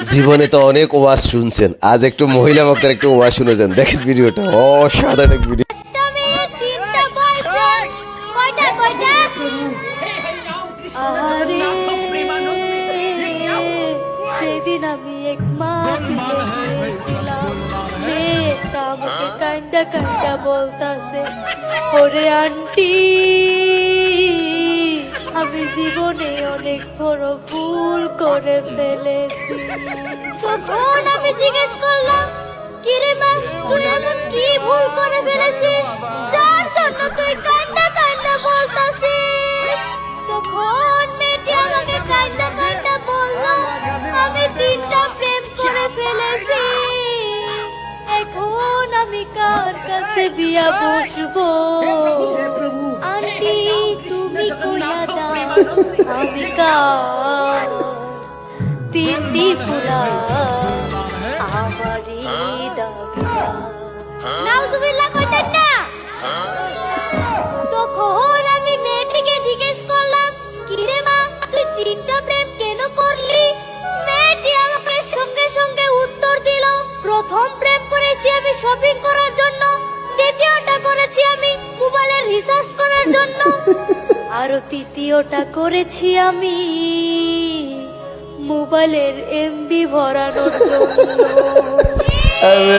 জীবনে তো অনেক ওয়াজ শুনছেন, আজ একটু মহিলা বক্তার একটু ওয়াজ শুনে যান, দেখেন ভিডিওটা অসাধারণ এক ভিডিও। তুমি তিনটা বয়ফ্রেন্ড কয়টা কয়টা আরে সেদিন আমি এক মাহফিলে গিয়েছিলাম মেয়েটা আমাকে কান্দা কান্দা বলতাছে ওরে আন্টি আমি জীবনে অনেক বড় ভুল করে ফেলেছি। তখন আমি জিজ্ঞেস করলাম কিরে মা তুই এমন কি ভুল করে ফেলেছিস যার জন্য তুই কান্না কান্না বলতাছিস? তখন মেয়েটি আমাকে কান্না কান্না বলল আমি তিনটা প্রেম করে ফেলেছি, এখন আমি কার কাছে বিয়া বসবো? আন্টি তুমি কইয়া দাও আমি কার তিনটি পুরা আমারই দাবিয়া। নাউজুবিল্লাহ কইতেন না। তখন আমি মেয়েটিকে জিজ্ঞেস করলাম কিরে মা তুই তিনটা প্রেম কেন করলি? মেয়েটি আমাকে সঙ্গে সঙ্গে উত্তর দিল প্রথম প্রেম করেছি আমি শপিং করার জন্য, দ্বিতীয়টা করেছি আমি মোবাইলের রিচার্জ করার জন্য, আর তৃতীয়টা করেছি আমি মোবাইলের এমবি ভরানোর জন্য।